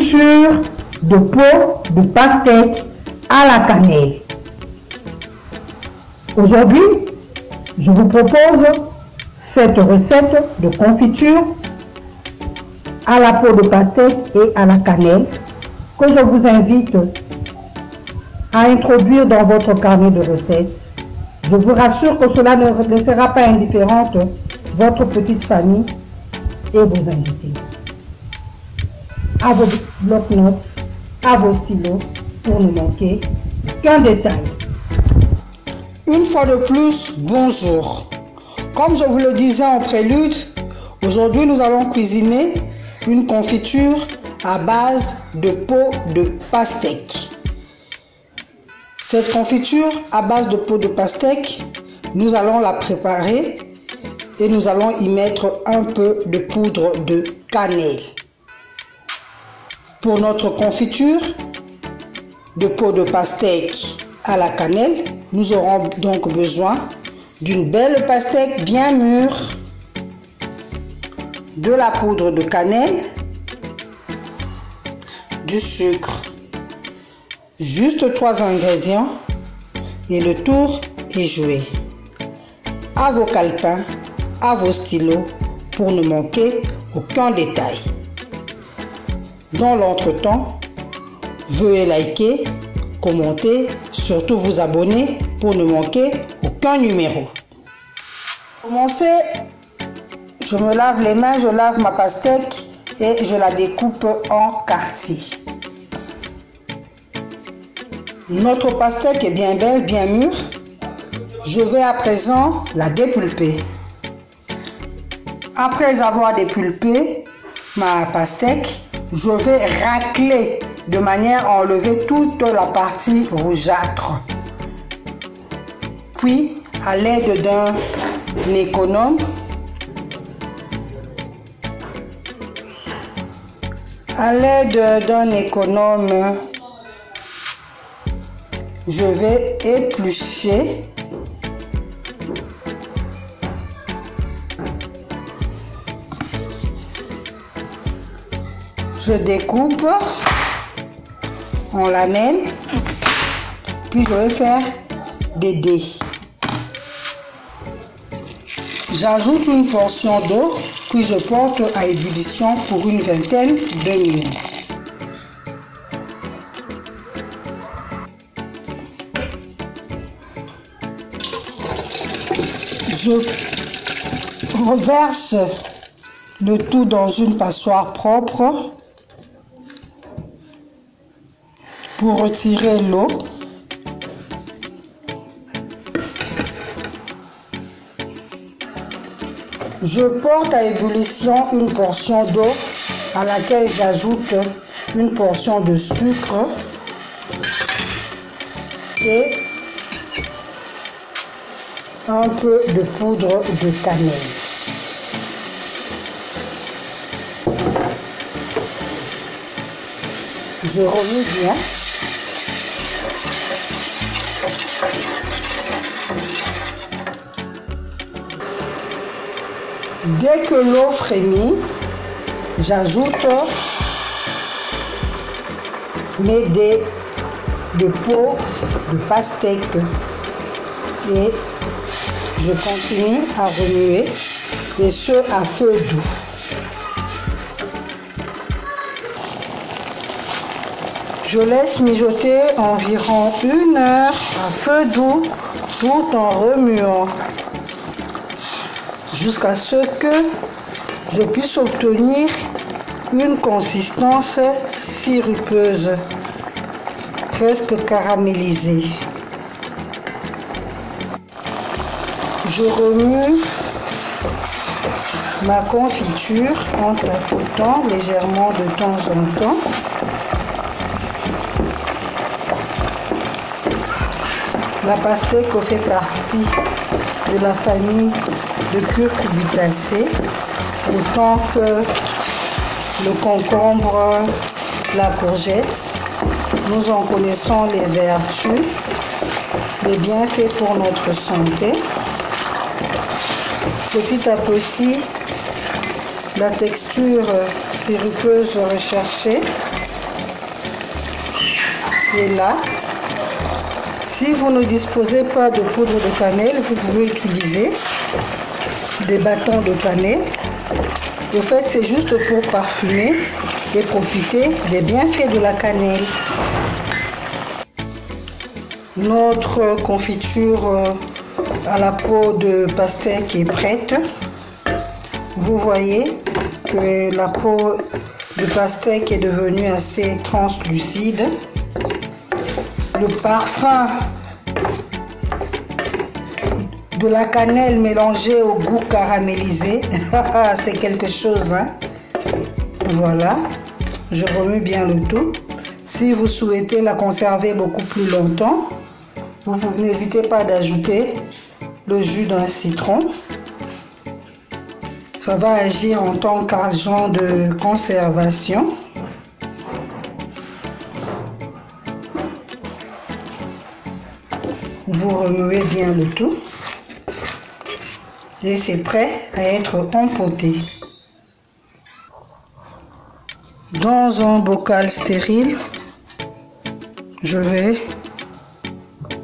confiture de peau de pastèque à la cannelle. Aujourd'hui, je vous propose cette recette de confiture à la peau de pastèque et à la cannelle que je vous invite à introduire dans votre carnet de recettes. Je vous rassure que cela ne laissera pas indifférente votre petite famille et vos invités. À vos bloc-notes, à vos stylos pour ne manquer qu'un détail. Une fois de plus, bonjour. Comme je vous le disais en prélude, aujourd'hui nous allons cuisiner une confiture à base de peau de pastèque. Cette confiture à base de peau de pastèque, nous allons la préparer et nous allons y mettre un peu de poudre de cannelle. Pour notre confiture de peau de pastèque à la cannelle, nous aurons donc besoin d'une belle pastèque bien mûre, de la poudre de cannelle, du sucre, juste 3 ingrédients et le tour est joué. À vos calepins, à vos stylos pour ne manquer aucun détail. Dans l'entretemps, veuillez liker, commenter, surtout vous abonner pour ne manquer aucun numéro. Pour commencer, je me lave les mains, je lave ma pastèque et je la découpe en quartiers. Notre pastèque est bien belle, bien mûre. Je vais à présent la dépulper. Après avoir dépulpé ma pastèque, je vais racler de manière à enlever toute la partie rougeâtre. Puis, à l'aide d'un économe, je vais éplucher je découpe en lamelles, puis je vais faire des dés. J'ajoute une portion d'eau, puis je porte à ébullition pour une vingtaine de minutes. Je reverse le tout dans une passoire propre pour retirer l'eau. Je porte à ébullition une portion d'eau à laquelle j'ajoute une portion de sucre et un peu de poudre de cannelle. Je remue bien. Dès que l'eau frémit, j'ajoute mes dés de peau de pastèque et je continue à remuer, et ce à feu doux. Je laisse mijoter environ 1 heure à feu doux tout en remuant jusqu'à ce que je puisse obtenir une consistance sirupeuse, presque caramélisée. Je remue ma confiture en tapotant légèrement de temps en temps. La pastèque fait partie de la famille de cucurbitacées, autant que le concombre, la courgette. Nous en connaissons les vertus, les bienfaits pour notre santé. Petit à petit, la texture sirupeuse recherchée est là. Si vous ne disposez pas de poudre de cannelle, vous pouvez utiliser des bâtons de cannelle. En fait, c'est juste pour parfumer et profiter des bienfaits de la cannelle. Notre confiture à la peau de pastèque est prête. Vous voyez que la peau de pastèque est devenue assez translucide. Le parfum de la cannelle mélangée au goût caramélisé, c'est quelque chose, hein? Voilà, je remue bien le tout. Si vous souhaitez la conserver beaucoup plus longtemps, vous n'hésitez pas d'ajouter le jus d'un citron. Ça va agir en tant qu'agent de conservation. Vous remuez bien le tout. Et c'est prêt à être empoté. Dans un bocal stérile, je vais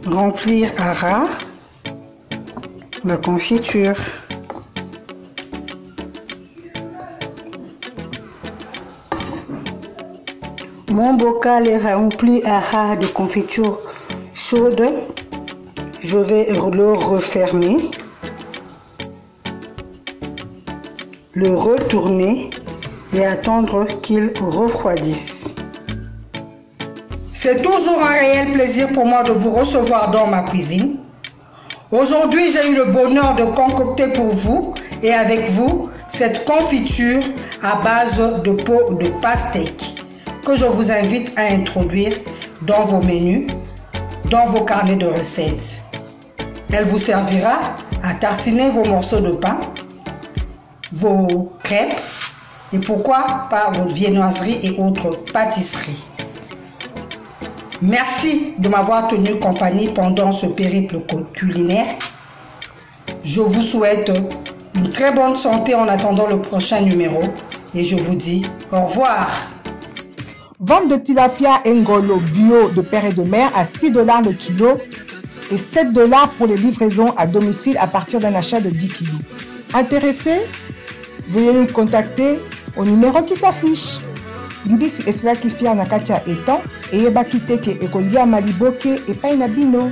remplir à ras la confiture. Mon bocal est rempli à ras de confiture chaude. Je vais le refermer, le retourner et attendre qu'il refroidisse. C'est toujours un réel plaisir pour moi de vous recevoir dans ma cuisine. Aujourd'hui, j'ai eu le bonheur de concocter pour vous et avec vous cette confiture à base de peau de pastèque que je vous invite à introduire dans vos menus, dans vos carnets de recettes. Elle vous servira à tartiner vos morceaux de pain, vos crêpes et pourquoi pas vos viennoiseries et autres pâtisseries. Merci de m'avoir tenu compagnie pendant ce périple culinaire. Je vous souhaite une très bonne santé en attendant le prochain numéro et je vous dis au revoir. Vente de tilapia Ngolo bio de père et de mère à 6 $ le kilo et 7 $ pour les livraisons à domicile à partir d'un achat de 10 kg. Intéressé? Veuillez nous contacter au numéro qui s'affiche. Libisi esila ki fia na kati ya etan et yeba kiteke ekolia maliboke epai na bino.